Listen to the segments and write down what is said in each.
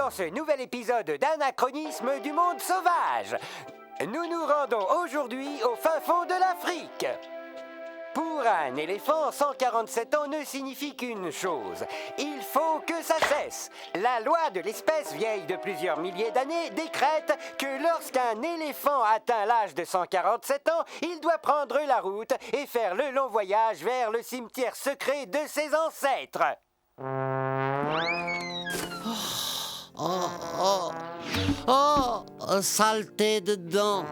dans ce nouvel épisode d'Anachronisme du monde sauvage. Nous nous rendons aujourd'hui au fin fond de l'Afrique. Pour un éléphant, 147 ans ne signifie qu'une chose. Il faut que ça cesse. La loi de l'espèce vieille de plusieurs milliers d'années décrète que lorsqu'un éléphant atteint l'âge de 147 ans, il doit prendre la route et faire le long voyage vers le cimetière secret de ses ancêtres. Saleté dedans.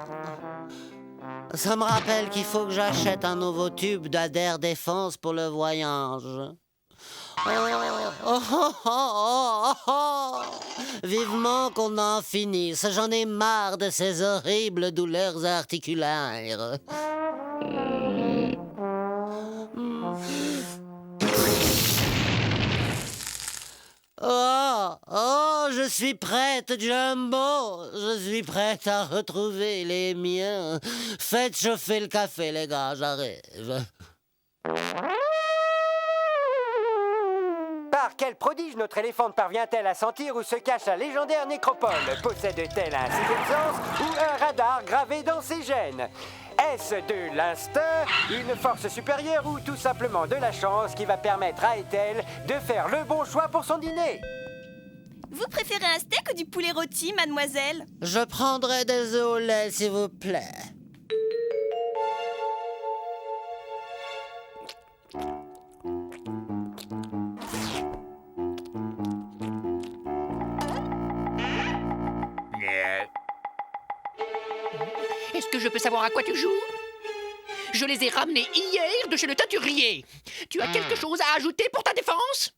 Ça me rappelle qu'il faut que j'achète un nouveau tube d'Ader Défense pour le voyage. Vivement qu'on en finisse. J'en ai marre de ces horribles douleurs articulaires. Je suis prête, Jumbo. Je suis prête à retrouver les miens. Faites chauffer le café, les gars, j'arrive. Par quel prodige notre éléphante parvient-elle à sentir où se cache la légendaire nécropole? Possède-t-elle un sixième sens ou un radar gravé dans ses gènes? Est-ce de l'instinct, une force supérieure ou tout simplement de la chance qui va permettre à Ethel de faire le bon choix pour son dîner? Vous préférez un steak ou du poulet rôti, mademoiselle? Je prendrai des œufs au lait, s'il vous plaît. Est-ce que je peux savoir à quoi tu joues? Je les ai ramenés hier de chez le teinturier. Tu as quelque chose à ajouter pour ta défense?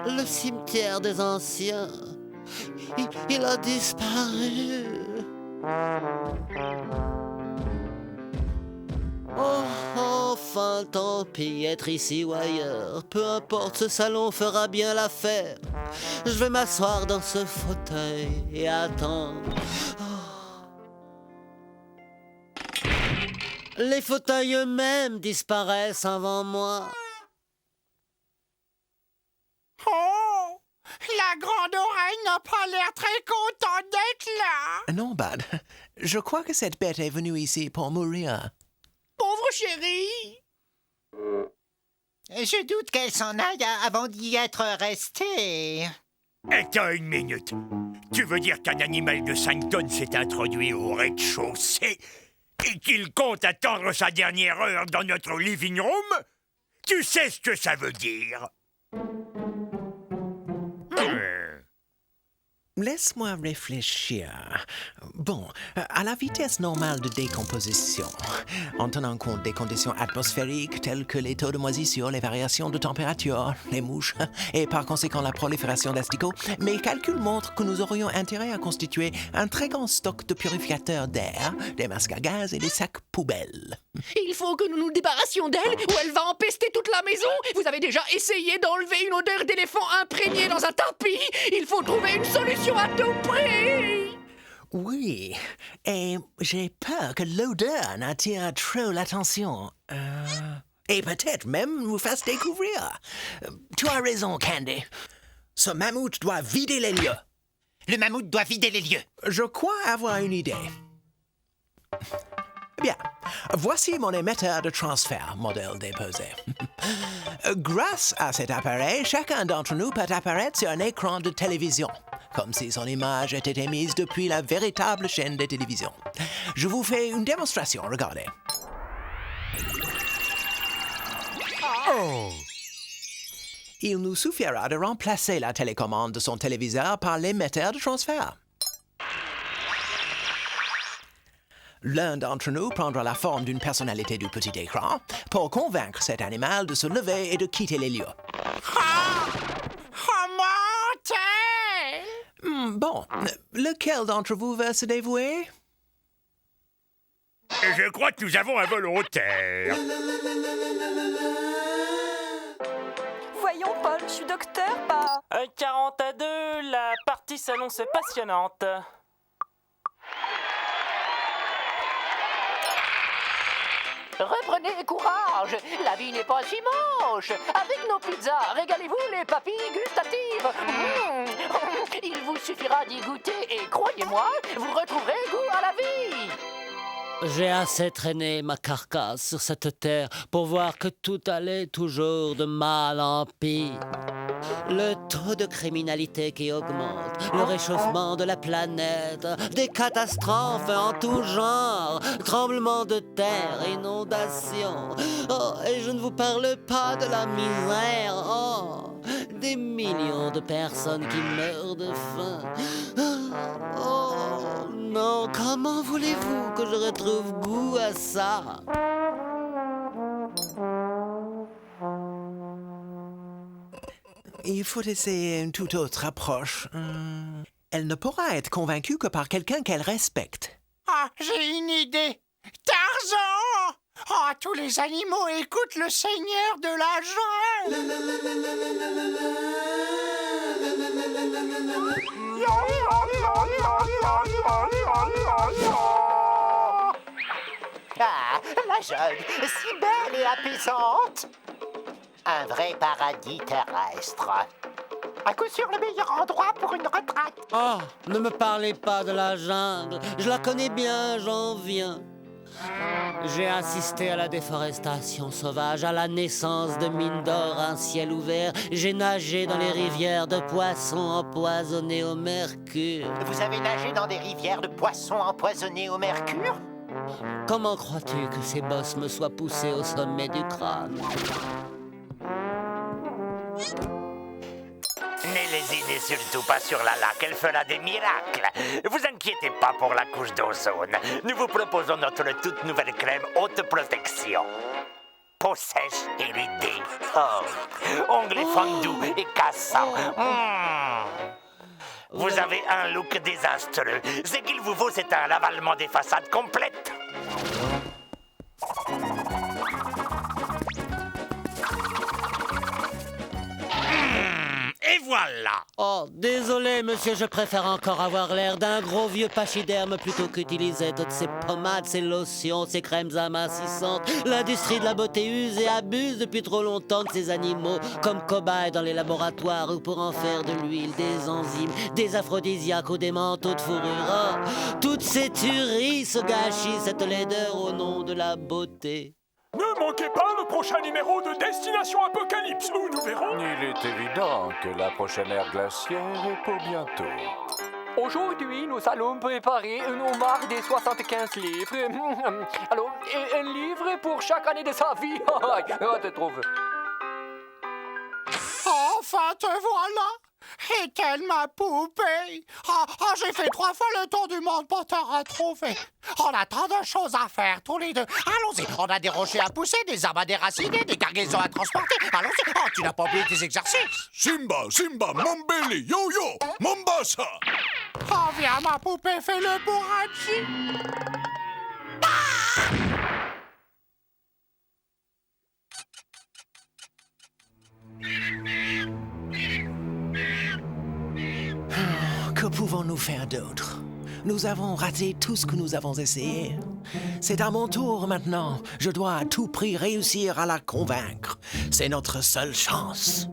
Le cimetière des anciens. Il a disparu. Enfin, tant pis, être ici ou ailleurs. Peu importe, ce salon fera bien l'affaire. Je vais m'asseoir dans ce fauteuil et attendre. Les fauteuils eux-mêmes disparaissent avant moi. Oh! La grande oreille n'a pas l'air très contente d'être là! Non, Bud. Je crois que cette bête est venue ici pour mourir. Pauvre chérie! Je doute qu'elle s'en aille avant d'y être restée. Attends une minute. Tu veux dire qu'un animal de 5 tonnes s'est introduit au rez-de-chaussée et qu'il compte attendre sa dernière heure dans notre living room? Tu sais ce que ça veut dire? Laisse-moi réfléchir. Bon, à la vitesse normale de décomposition, en tenant compte des conditions atmosphériques telles que les taux de moisissure, les variations de température, les mouches et par conséquent la prolifération d'asticots, mes calculs montrent que nous aurions intérêt à constituer un très grand stock de purificateurs d'air, des masques à gaz et des sacs poubelles. Il faut que nous nous débarrassions d'elle ou elle va empester toute la maison. Vous avez déjà essayé d'enlever une odeur d'éléphant imprégnée dans un tapis. Il faut trouver une solution à tout prix. Oui, et j'ai peur que l'odeur n'attire trop l'attention. Et peut-être même nous fasse découvrir. Tu as raison, Candy. Ce mammouth doit vider les lieux. Le mammouth doit vider les lieux. Je crois avoir une idée. Bien, voici mon émetteur de transfert, modèle déposé. Grâce à cet appareil, chacun d'entre nous peut apparaître sur un écran de télévision, comme si son image était émise depuis la véritable chaîne de télévision. Je vous fais une démonstration, regardez. Oh! Il nous suffira de remplacer la télécommande de son téléviseur par l'émetteur de transfert. L'un d'entre nous prendra la forme d'une personnalité du petit écran pour convaincre cet animal de se lever et de quitter les lieux. Mortel! Bon, lequel d'entre vous veut se dévouer? Je crois que nous avons un volontaire. Voyons, Paul, je suis docteur, pas... 40 à 2, la partie s'annonce passionnante. Reprenez courage, la vie n'est pas si moche. Avec nos pizzas, régalez-vous les papilles gustatives. Il vous suffira d'y goûter et croyez-moi, vous retrouverez goût à la vie. J'ai assez traîné ma carcasse sur cette terre pour voir que tout allait toujours de mal en pire. Le taux de criminalité qui augmente, le réchauffement de la planète, des catastrophes en tout genre, tremblements de terre, inondations. Oh, et je ne vous parle pas de la misère. Oh, des millions de personnes qui meurent de faim. Oh non, comment voulez-vous que je retrouve goût à ça? Il faut essayer une toute autre approche. Elle ne pourra être convaincue que par quelqu'un qu'elle respecte. Ah, j'ai une idée. Tarzan! Ah, tous les animaux écoutent le seigneur de la jungle. Ah, la jungle, si belle et apaisante. Un vrai paradis terrestre. À coup sûr le meilleur endroit pour une retraite. Oh, ne me parlez pas de la jungle. Je la connais bien, j'en viens. J'ai assisté à la déforestation sauvage, à la naissance de mines d'or, un ciel ouvert. J'ai nagé dans les rivières de poissons empoisonnés au mercure. Vous avez nagé dans des rivières de poissons empoisonnés au mercure? Comment crois-tu que ces bosses me soient poussés au sommet du crâne? Ne lésinez surtout pas sur la laque, elle fera des miracles. Vous inquiétez pas pour la couche d'ozone. Nous vous proposons notre toute nouvelle crème haute protection. Peau sèche et ridée. Oh. Ongles fondus et cassants. Vous avez un look désastreux. Ce qu'il vous faut, c'est un ravalement des façades complète. Et voilà. Oh, désolé, monsieur, je préfère encore avoir l'air d'un gros vieux pachyderme plutôt qu'utiliser toutes ces pommades, ces lotions, ces crèmes amincissantes. L'industrie de la beauté use et abuse depuis trop longtemps de ces animaux comme cobayes dans les laboratoires ou pour en faire de l'huile, des enzymes, des aphrodisiaques ou des manteaux de fourrure. Oh, toutes ces tueries se gâchissent cette laideur au nom de la beauté. Ne manquez pas le prochain numéro de Destination Apocalypse, où nous verrons... Il est évident que la prochaine ère glaciaire est pour bientôt. Aujourd'hui, nous allons préparer un homard des 75 livres. Alors, un livre pour chaque année de sa vie. On te trouve. Enfin, te voilà! Est-elle ma poupée? J'ai fait 3 fois le tour du monde pour te retrouver. On a tant de choses à faire, tous les deux. Allons-y, on a des rochers à pousser, des arbres à déraciner, des cargaisons à transporter. Allons-y, tu n'as pas oublié tes exercices. Simba, Mambeli, Yo-Yo, Mombasa. Viens, ma poupée, fais-le pour Hachi. Que pouvons-nous faire d'autre? Nous avons raté tout ce que nous avons essayé. C'est à mon tour maintenant. Je dois à tout prix réussir à la convaincre. C'est notre seule chance.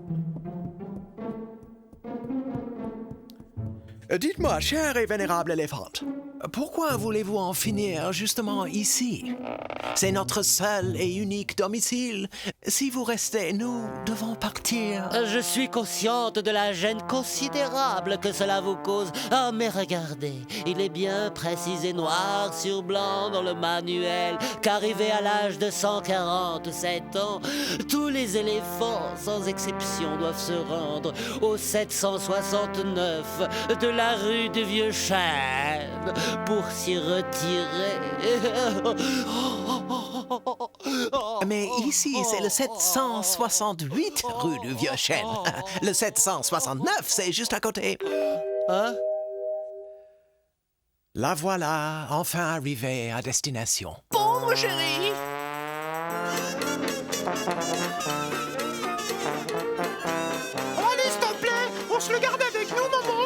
Dites-moi, cher et vénérable éléphante, pourquoi voulez-vous en finir justement ici? C'est notre seul et unique domicile. Si vous restez, nous devons partir. Je suis consciente de la gêne considérable que cela vous cause. Ah, mais regardez, il est bien précisé noir sur blanc dans le manuel qu'arrivé à l'âge de 147 ans, tous les éléphants, sans exception, doivent se rendre au 769 de la rue du Vieux Chêne pour s'y retirer. Mais ici, c'est le 768 rue du Vieux Chêne. Le 769, c'est juste à côté. Hein? La voilà, enfin arrivée à destination. Bon mon chéri. Allez, s'il te plaît, on se le garde avec nous, maman.